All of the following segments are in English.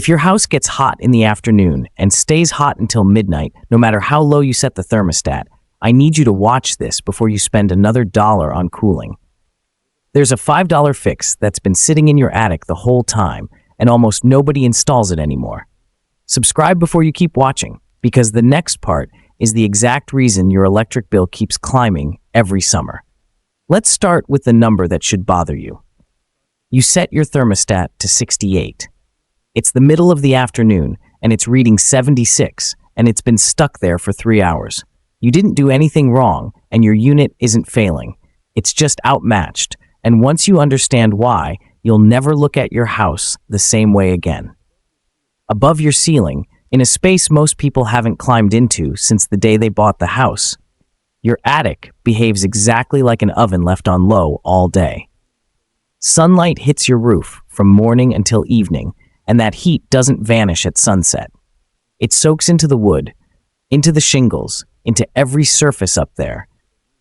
If your house gets hot in the afternoon and stays hot until midnight, no matter how low you set the thermostat, I need you to watch this before you spend another dollar on cooling. There's a $5 fix that's been sitting in your attic the whole time, and almost nobody installs it anymore. Subscribe before you keep watching, because the next part is the exact reason your electric bill keeps climbing every summer. Let's start with the number that should bother you. You set your thermostat to 68. It's the middle of the afternoon, and it's reading 76, and it's been stuck there for 3 hours. You didn't do anything wrong, and your unit isn't failing. It's just outmatched, and once you understand why, you'll never look at your house the same way again. Above your ceiling, in a space most people haven't climbed into since the day they bought the house, your attic behaves exactly like an oven left on low all day. Sunlight hits your roof from morning until evening, and that heat doesn't vanish at sunset. It soaks into the wood, into the shingles, into every surface up there,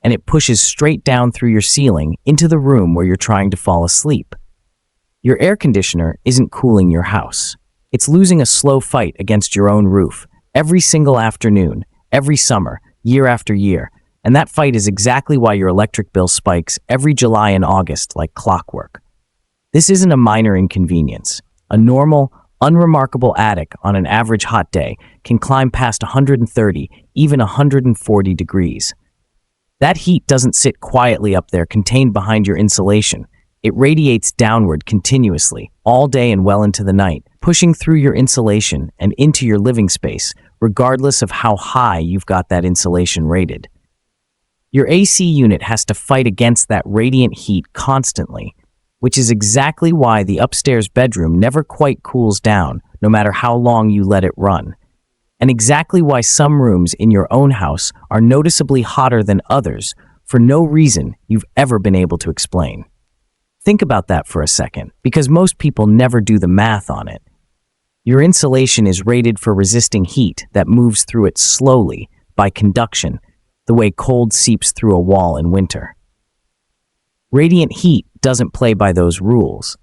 and it pushes straight down through your ceiling into the room where you're trying to fall asleep. Your air conditioner isn't cooling your house. It's losing a slow fight against your own roof every single afternoon, every summer, year after year, and that fight is exactly why your electric bill spikes every July and August like clockwork. This isn't a minor inconvenience. A normal, unremarkable attic on an average hot day can climb past 130, even 140 degrees. That heat doesn't sit quietly up there contained behind your insulation. It radiates downward continuously, all day and well into the night, pushing through your insulation and into your living space, regardless of how high you've got that insulation rated. Your AC unit has to fight against that radiant heat constantly, which is exactly why the upstairs bedroom never quite cools down, no matter how long you let it run. And exactly why some rooms in your own house are noticeably hotter than others for no reason you've ever been able to explain. Think about that for a second, because most people never do the math on it. Your insulation is rated for resisting heat that moves through it slowly, by conduction, the way cold seeps through a wall in winter. Radiant heat doesn't play by those rules.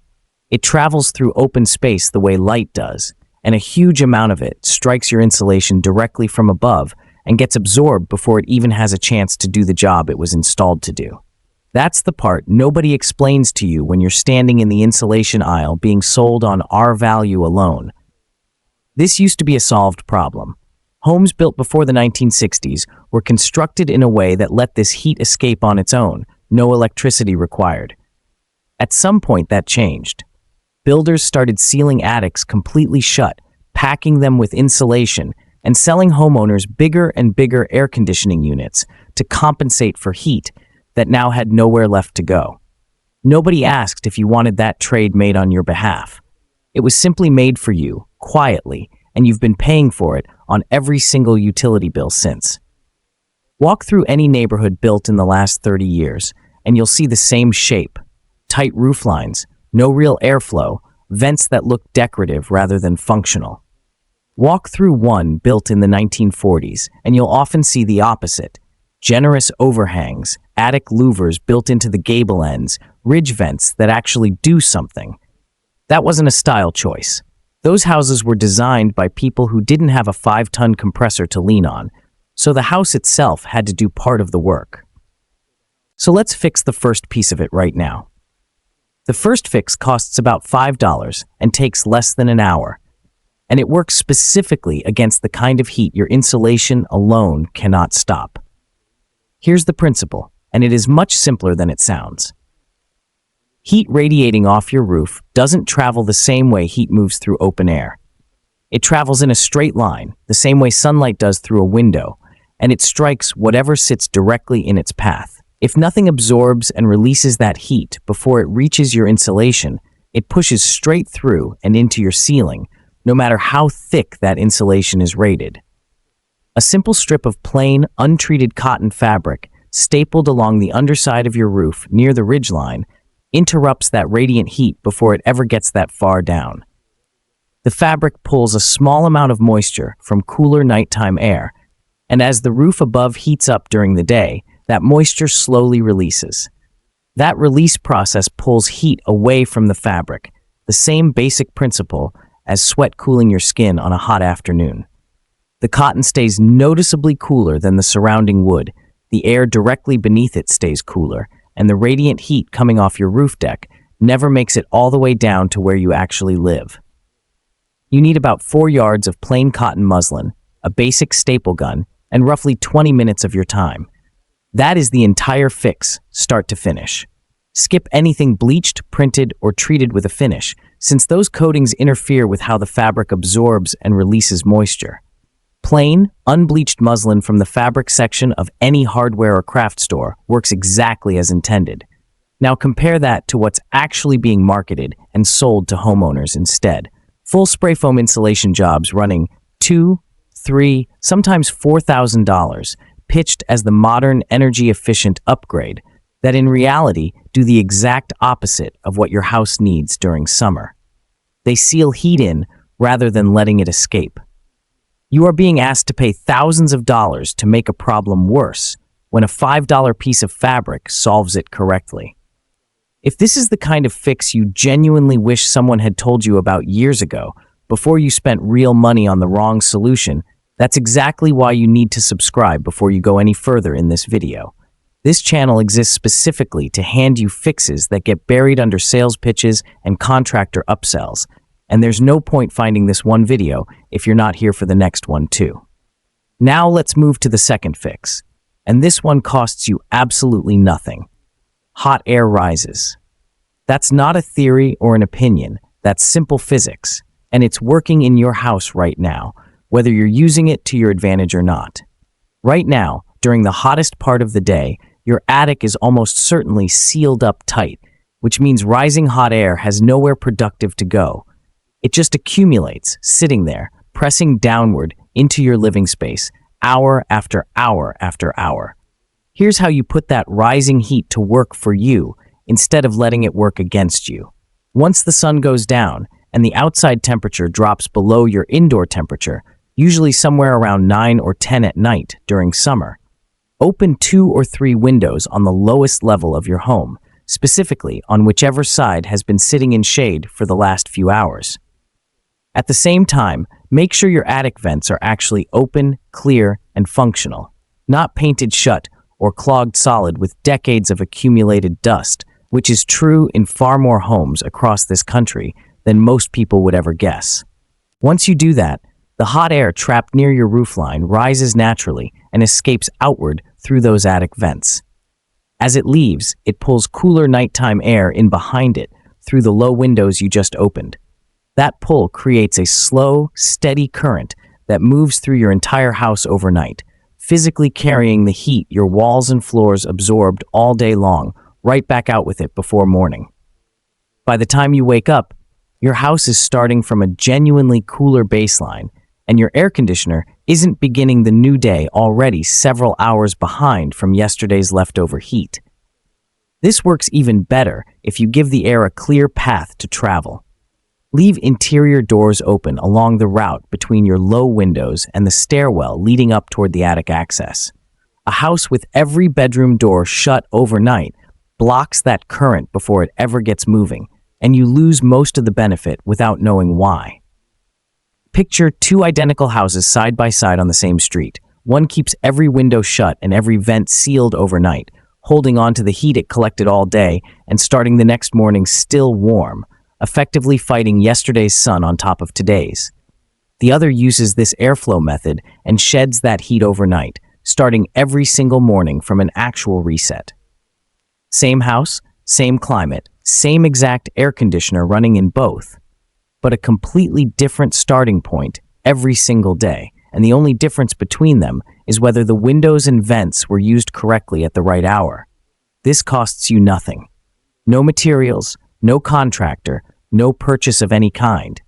It travels through open space the way light does, and a huge amount of it strikes your insulation directly from above and gets absorbed before it even has a chance to do the job it was installed to do. That's the part nobody explains to you when you're standing in the insulation aisle being sold on R-value alone. This used to be a solved problem. Homes built before the 1960s were constructed in a way that let this heat escape on its own, no electricity required. At some point that changed. Builders started sealing attics completely shut, packing them with insulation, and selling homeowners bigger and bigger air conditioning units to compensate for heat that now had nowhere left to go. Nobody asked if you wanted that trade made on your behalf. It was simply made for you, quietly, and you've been paying for it on every single utility bill since. Walk through any neighborhood built in the last 30 years, and you'll see the same shape. Tight roof lines, no real airflow, vents that look decorative rather than functional. Walk through one built in the 1940s, and you'll often see the opposite. Generous overhangs, attic louvers built into the gable ends, ridge vents that actually do something. That wasn't a style choice. Those houses were designed by people who didn't have a 5-ton compressor to lean on, so the house itself had to do part of the work. So let's fix the first piece of it right now. The first fix costs about $5 and takes less than an hour, and it works specifically against the kind of heat your insulation alone cannot stop. Here's the principle, and it is much simpler than it sounds. Heat radiating off your roof doesn't travel the same way heat moves through open air. It travels in a straight line, the same way sunlight does through a window, and it strikes whatever sits directly in its path. If nothing absorbs and releases that heat before it reaches your insulation, it pushes straight through and into your ceiling, no matter how thick that insulation is rated. A simple strip of plain, untreated cotton fabric, stapled along the underside of your roof near the ridgeline, interrupts that radiant heat before it ever gets that far down. The fabric pulls a small amount of moisture from cooler nighttime air, and as the roof above heats up during the day, that moisture slowly releases. That release process pulls heat away from the fabric, the same basic principle as sweat cooling your skin on a hot afternoon. The cotton stays noticeably cooler than the surrounding wood, the air directly beneath it stays cooler, and the radiant heat coming off your roof deck never makes it all the way down to where you actually live. You need about 4 yards of plain cotton muslin, a basic staple gun, and roughly 20 minutes of your time. That is the entire fix, start to finish. Skip anything bleached, printed, or treated with a finish, since those coatings interfere with how the fabric absorbs and releases moisture. Plain, unbleached muslin from the fabric section of any hardware or craft store works exactly as intended. Now compare that to what's actually being marketed and sold to homeowners instead. Full spray foam insulation jobs running $2,000, $3,000, sometimes $4,000, pitched as the modern energy-efficient upgrade that in reality do the exact opposite of what your house needs during summer. They seal heat in rather than letting it escape. You are being asked to pay thousands of dollars to make a problem worse when a $5 piece of fabric solves it correctly. If this is the kind of fix you genuinely wish someone had told you about years ago, before you spent real money on the wrong solution, that's exactly why you need to subscribe before you go any further in this video. This channel exists specifically to hand you fixes that get buried under sales pitches and contractor upsells, and there's no point finding this one video if you're not here for the next one too. Now let's move to the second fix, and this one costs you absolutely nothing. Hot air rises. That's not a theory or an opinion, that's simple physics, and it's working in your house right now, whether you're using it to your advantage or not. Right now, during the hottest part of the day, your attic is almost certainly sealed up tight, which means rising hot air has nowhere productive to go. It just accumulates, sitting there, pressing downward into your living space, hour after hour after hour. Here's how you put that rising heat to work for you, instead of letting it work against you. Once the sun goes down, and the outside temperature drops below your indoor temperature, usually somewhere around 9 or 10 at night during summer, open 2 or 3 windows on the lowest level of your home, specifically on whichever side has been sitting in shade for the last few hours. At the same time, make sure your attic vents are actually open, clear, and functional, not painted shut or clogged solid with decades of accumulated dust, which is true in far more homes across this country than most people would ever guess. Once you do that, the hot air trapped near your roofline rises naturally and escapes outward through those attic vents. As it leaves, it pulls cooler nighttime air in behind it through the low windows you just opened. That pull creates a slow, steady current that moves through your entire house overnight, physically carrying the heat your walls and floors absorbed all day long right back out with it before morning. By the time you wake up, your house is starting from a genuinely cooler baseline, and your air conditioner isn't beginning the new day already several hours behind from yesterday's leftover heat. This works even better if you give the air a clear path to travel. Leave interior doors open along the route between your low windows and the stairwell leading up toward the attic access. A house with every bedroom door shut overnight blocks that current before it ever gets moving, and you lose most of the benefit without knowing why. Picture 2 identical houses side by side on the same street. One keeps every window shut and every vent sealed overnight, holding on to the heat it collected all day and starting the next morning still warm, effectively fighting yesterday's sun on top of today's. The other uses this airflow method and sheds that heat overnight, starting every single morning from an actual reset. Same house, same climate, same exact air conditioner running in both, but a completely different starting point every single day, and the only difference between them is whether the windows and vents were used correctly at the right hour. This costs you nothing. No materials, no contractor, no purchase of any kind.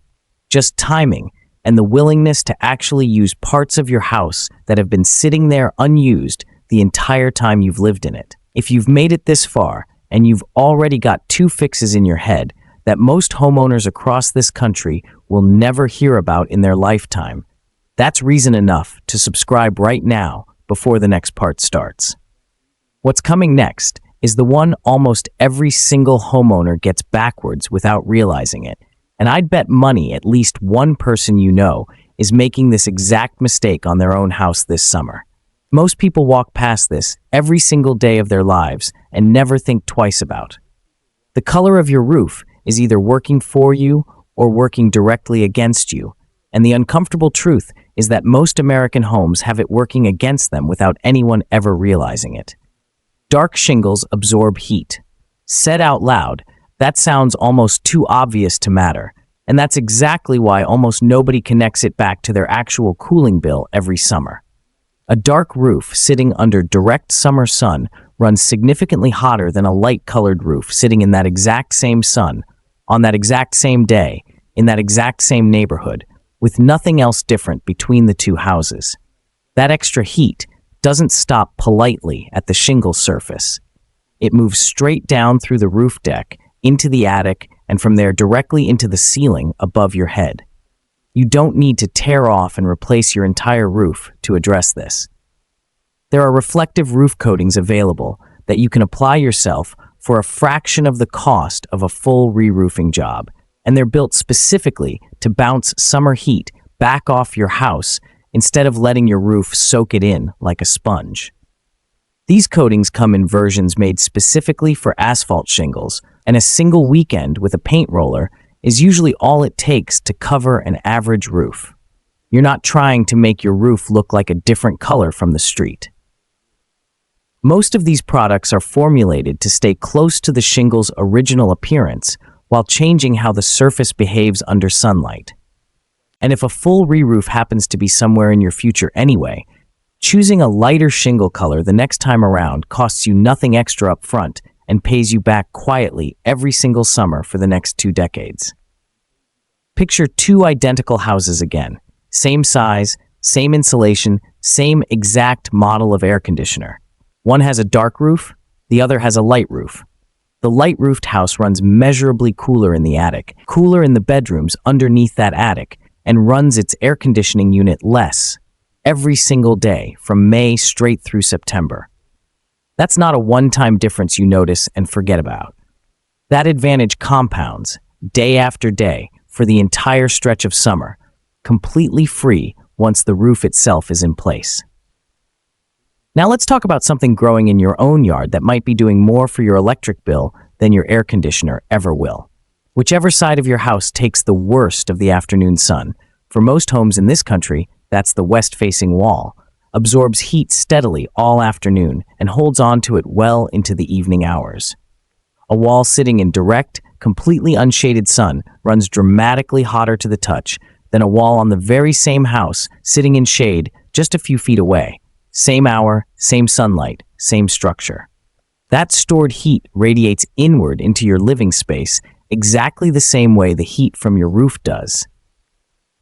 Just timing and the willingness to actually use parts of your house that have been sitting there unused the entire time you've lived in it. If you've made it this far and you've already got 2 fixes in your head that most homeowners across this country will never hear about in their lifetime, that's reason enough to subscribe right now before the next part starts. What's coming next is the one almost every single homeowner gets backwards without realizing it, And I'd bet money at least one person you know is making this exact mistake on their own house this summer. Most people walk past this every single day of their lives and never think twice about. The color of your roof is either working for you or working directly against you, and the uncomfortable truth is that most American homes have it working against them without anyone ever realizing it. Dark shingles absorb heat. Said out loud, that sounds almost too obvious to matter, and that's exactly why almost nobody connects it back to their actual cooling bill every summer. A dark roof sitting under direct summer sun runs significantly hotter than a light-colored roof sitting in that exact same sun, on that exact same day, in that exact same neighborhood, with nothing else different between the two houses. That extra heat doesn't stop politely at the shingle surface. It moves straight down through the roof deck, into the attic, and from there directly into the ceiling above your head. You don't need to tear off and replace your entire roof to address this. There are reflective roof coatings available that you can apply yourself for a fraction of the cost of a full re-roofing job, and they're built specifically to bounce summer heat back off your house instead of letting your roof soak it in like a sponge. These coatings come in versions made specifically for asphalt shingles, and a single weekend with a paint roller is usually all it takes to cover an average roof. You're not trying to make your roof look like a different color from the street. Most of these products are formulated to stay close to the shingle's original appearance while changing how the surface behaves under sunlight. And if a full re-roof happens to be somewhere in your future anyway, choosing a lighter shingle color the next time around costs you nothing extra up front and pays you back quietly every single summer for the next 2 decades. Picture 2 identical houses again. Same size, same insulation, same exact model of air conditioner. One has a dark roof, the other has a light roof. The light-roofed house runs measurably cooler in the attic, cooler in the bedrooms underneath that attic, and runs its air conditioning unit less every single day from May straight through September. That's not a one-time difference you notice and forget about. That advantage compounds day after day for the entire stretch of summer, completely free once the roof itself is in place. Now let's talk about something growing in your own yard that might be doing more for your electric bill than your air conditioner ever will. Whichever side of your house takes the worst of the afternoon sun, for most homes in this country, that's the west-facing wall, absorbs heat steadily all afternoon and holds on to it well into the evening hours. A wall sitting in direct, completely unshaded sun runs dramatically hotter to the touch than a wall on the very same house sitting in shade just a few feet away. Same hour, same sunlight, same structure. That stored heat radiates inward into your living space exactly the same way the heat from your roof does.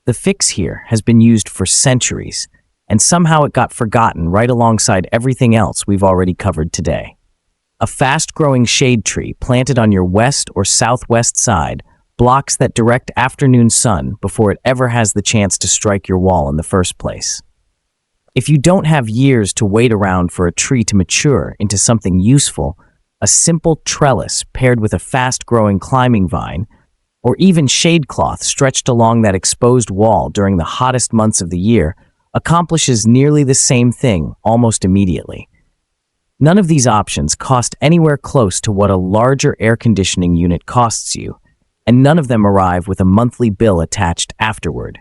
The fix here has been used for centuries, and somehow it got forgotten right alongside everything else we've already covered today. A fast-growing shade tree planted on your west or southwest side blocks that direct afternoon sun before it ever has the chance to strike your wall in the first place. If you don't have years to wait around for a tree to mature into something useful, a simple trellis paired with a fast-growing climbing vine, or even shade cloth stretched along that exposed wall during the hottest months of the year accomplishes nearly the same thing almost immediately. None of these options cost anywhere close to what a larger air conditioning unit costs you, and none of them arrive with a monthly bill attached afterward.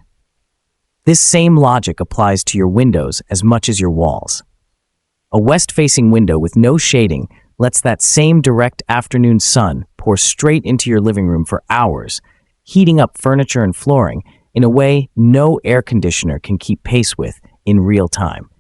This same logic applies to your windows as much as your walls. A west-facing window with no shading lets that same direct afternoon sun pour straight into your living room for hours, heating up furniture and flooring in a way no air conditioner can keep pace with in real time.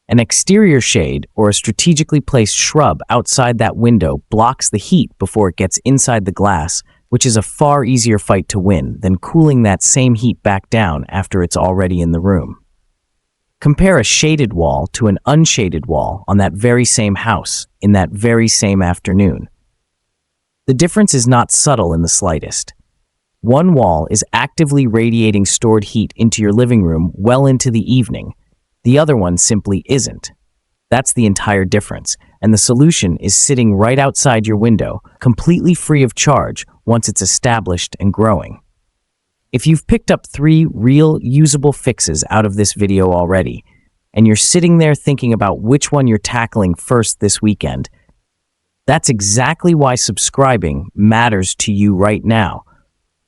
An exterior shade or a strategically placed shrub outside that window blocks the heat before it gets inside the glass, which is a far easier fight to win than cooling that same heat back down after it's already in the room. Compare a shaded wall to an unshaded wall on that very same house in that very same afternoon. The difference is not subtle in the slightest. One wall is actively radiating stored heat into your living room well into the evening. The other one simply isn't. That's the entire difference, and the solution is sitting right outside your window, completely free of charge once it's established and growing. If you've picked up 3 real usable fixes out of this video already, and you're sitting there thinking about which one you're tackling first this weekend, that's exactly why subscribing matters to you right now,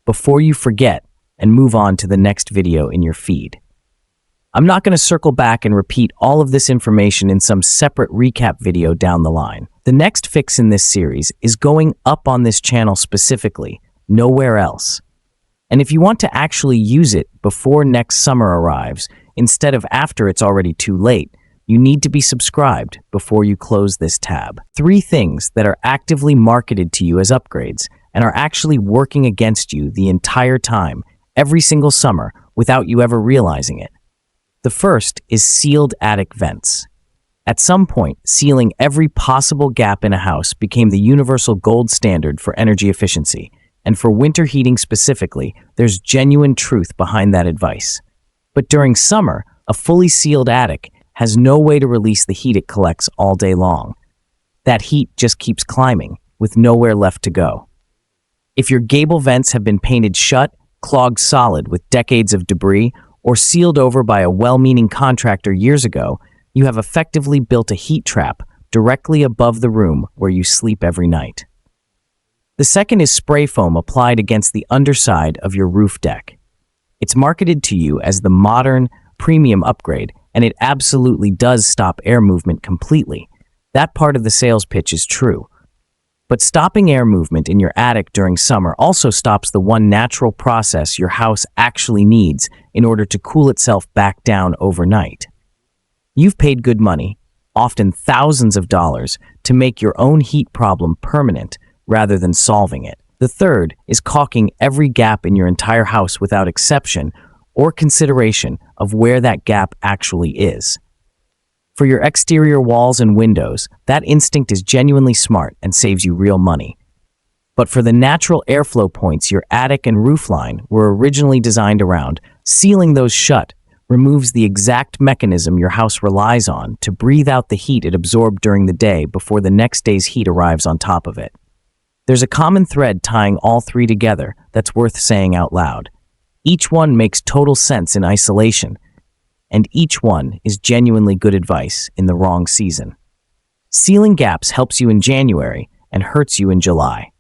before you forget and move on to the next video in your feed. I'm not going to circle back and repeat all of this information in some separate recap video down the line. The next fix in this series is going up on this channel specifically, nowhere else. And if you want to actually use it before next summer arrives, instead of after it's already too late, you need to be subscribed before you close this tab. 3 things that are actively marketed to you as upgrades and are actually working against you the entire time, every single summer, without you ever realizing it. The first is sealed attic vents. At some point, sealing every possible gap in a house became the universal gold standard for energy efficiency. And for winter heating specifically, there's genuine truth behind that advice. But during summer, a fully sealed attic has no way to release the heat it collects all day long. That heat just keeps climbing, with nowhere left to go. If your gable vents have been painted shut, clogged solid with decades of debris, or sealed over by a well-meaning contractor years ago, you have effectively built a heat trap directly above the room where you sleep every night. The second is spray foam applied against the underside of your roof deck. It's marketed to you as the modern, premium upgrade, and it absolutely does stop air movement completely. That part of the sales pitch is true. But stopping air movement in your attic during summer also stops the one natural process your house actually needs in order to cool itself back down overnight. You've paid good money, often thousands of dollars, to make your own heat problem permanent rather than solving it. The third is caulking every gap in your entire house without exception or consideration of where that gap actually is. For your exterior walls and windows, that instinct is genuinely smart and saves you real money. But for the natural airflow points your attic and roofline were originally designed around, sealing those shut removes the exact mechanism your house relies on to breathe out the heat it absorbed during the day before the next day's heat arrives on top of it. There's a common thread tying all 3 together that's worth saying out loud. Each one makes total sense in isolation, and each one is genuinely good advice in the wrong season. Sealing gaps helps you in January and hurts you in July.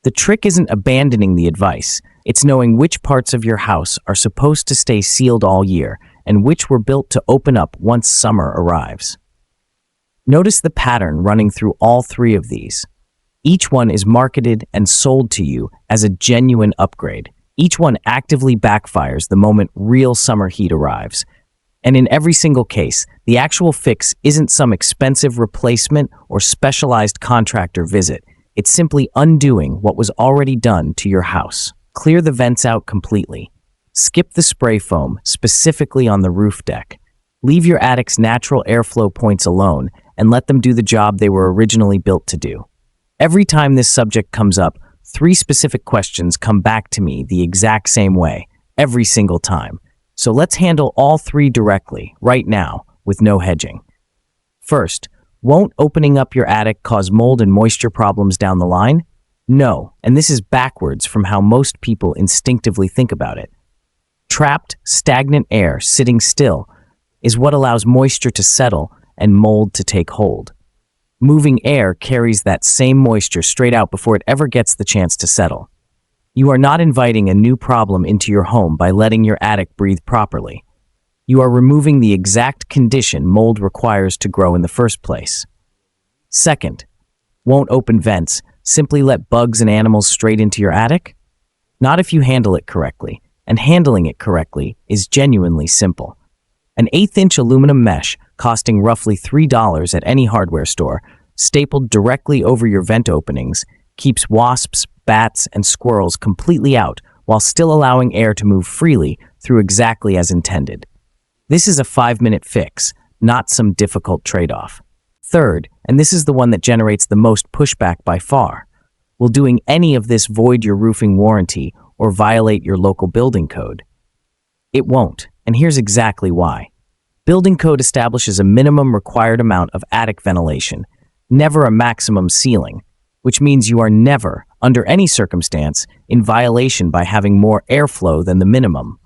The trick isn't abandoning the advice, it's knowing which parts of your house are supposed to stay sealed all year and which were built to open up once summer arrives. Notice the pattern running through all 3 of these. Each one is marketed and sold to you as a genuine upgrade. Each one actively backfires the moment real summer heat arrives. And in every single case, the actual fix isn't some expensive replacement or specialized contractor visit. It's simply undoing what was already done to your house. Clear the vents out completely. Skip the spray foam, specifically on the roof deck. Leave your attic's natural airflow points alone and let them do the job they were originally built to do. Every time this subject comes up, 3 specific questions come back to me the exact same way, every single time. So let's handle all 3 directly, right now, with no hedging. First, won't opening up your attic cause mold and moisture problems down the line? No, and this is backwards from how most people instinctively think about it. Trapped, stagnant air sitting still is what allows moisture to settle and mold to take hold. Moving air carries that same moisture straight out before it ever gets the chance to settle. You are not inviting a new problem into your home by letting your attic breathe properly. You are removing the exact condition mold requires to grow in the first place. Second, won't open vents simply let bugs and animals straight into your attic? Not if you handle it correctly, and handling it correctly is genuinely simple. An 1/8-inch aluminum mesh costing roughly $3 at any hardware store, stapled directly over your vent openings, keeps wasps, bats, and squirrels completely out while still allowing air to move freely through exactly as intended. This is a 5-minute fix, not some difficult trade-off. Third, and this is the one that generates the most pushback by far, will doing any of this void your roofing warranty or violate your local building code? It won't, and here's exactly why. Building code establishes a minimum required amount of attic ventilation, never a maximum ceiling, which means you are never under any circumstance, in violation by having more airflow than the minimum,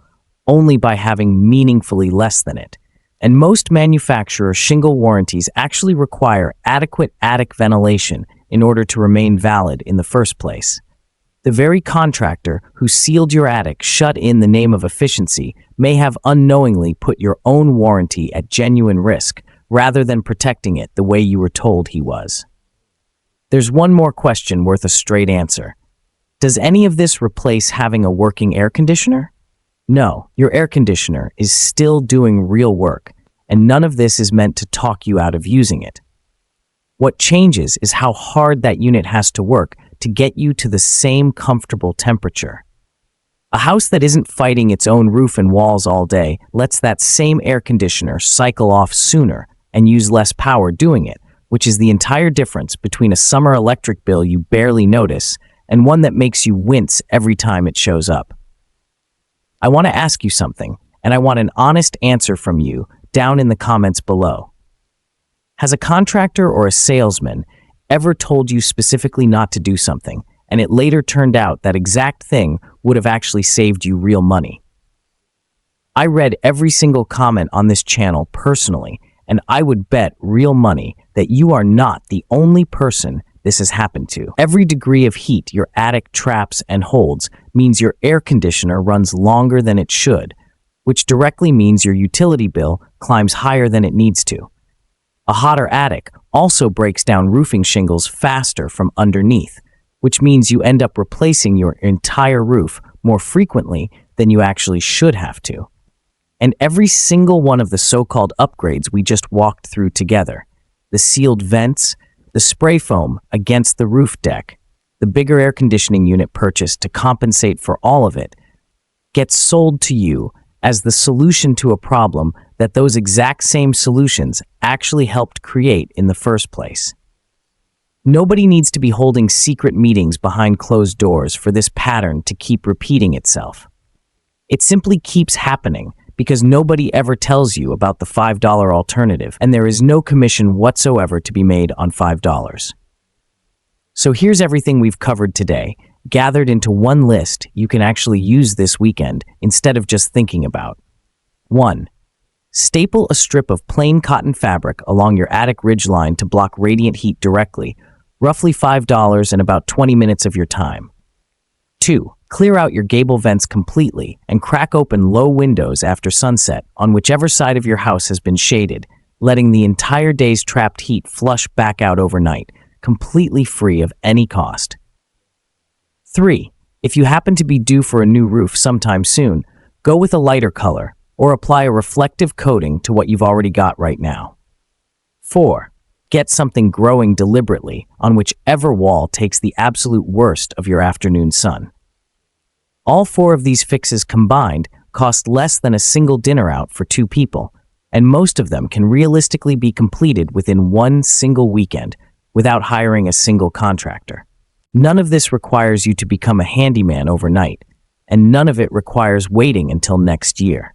only by having meaningfully less than it. And most manufacturer shingle warranties actually require adequate attic ventilation in order to remain valid in the first place. The very contractor who sealed your attic shut in the name of efficiency may have unknowingly put your own warranty at genuine risk, rather than protecting it the way you were told he was. There's one more question worth a straight answer. Does any of this replace having a working air conditioner? No, your air conditioner is still doing real work, and none of this is meant to talk you out of using it. What changes is how hard that unit has to work to get you to the same comfortable temperature. A house that isn't fighting its own roof and walls all day lets that same air conditioner cycle off sooner and use less power doing it, which is the entire difference between a summer electric bill you barely notice and one that makes you wince every time it shows up. I want to ask you something, and I want an honest answer from you down in the comments below. Has a contractor or a salesman ever told you specifically not to do something, and it later turned out that exact thing would have actually saved you real money? I read every single comment on this channel personally, and I would bet real money that you are not the only person this has happened to. Every degree of heat your attic traps and holds means your air conditioner runs longer than it should, which directly means your utility bill climbs higher than it needs to. A hotter attic also breaks down roofing shingles faster from underneath, which means you end up replacing your entire roof more frequently than you actually should have to. And every single one of the so-called upgrades we just walked through together, the sealed vents, the spray foam against the roof deck, the bigger air conditioning unit purchased to compensate for all of it, gets sold to you as the solution to a problem that those exact same solutions actually helped create in the first place. Nobody needs to be holding secret meetings behind closed doors for this pattern to keep repeating itself. It simply keeps happening because nobody ever tells you about the $5 alternative, and there is no commission whatsoever to be made on $5. So here's everything we've covered today, gathered into one list you can actually use this weekend instead of just thinking about. 1. Staple a strip of plain cotton fabric along your attic ridgeline to block radiant heat directly, roughly $5 and about 20 minutes of your time. 2. Clear out your gable vents completely and crack open low windows after sunset on whichever side of your house has been shaded, letting the entire day's trapped heat flush back out overnight, completely free of any cost. 3. If you happen to be due for a new roof sometime soon, go with a lighter color or apply a reflective coating to what you've already got right now. 4. Get something growing deliberately on whichever wall takes the absolute worst of your afternoon sun. All 4 of these fixes combined cost less than a single dinner out for 2 people, and most of them can realistically be completed within one single weekend without hiring a single contractor. None of this requires you to become a handyman overnight, and none of it requires waiting until next year.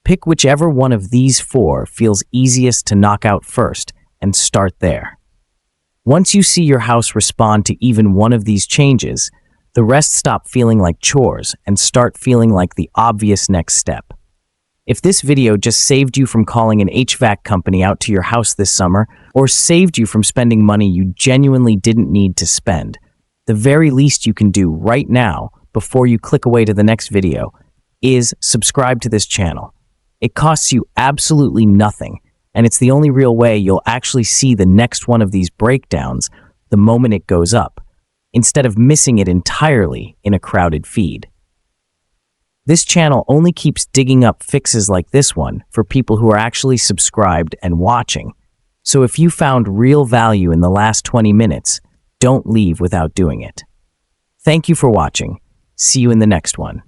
Pick whichever one of these 4 feels easiest to knock out first and start there. Once you see your house respond to even one of these changes, the rest stop feeling like chores and start feeling like the obvious next step. If this video just saved you from calling an HVAC company out to your house this summer, or saved you from spending money you genuinely didn't need to spend, the very least you can do right now, before you click away to the next video, is subscribe to this channel. It costs you absolutely nothing, and it's the only real way you'll actually see the next one of these breakdowns the moment it goes up, instead of missing it entirely in a crowded feed. This channel only keeps digging up fixes like this one for people who are actually subscribed and watching. So if you found real value in the last 20 minutes, don't leave without doing it. Thank you for watching. See you in the next one.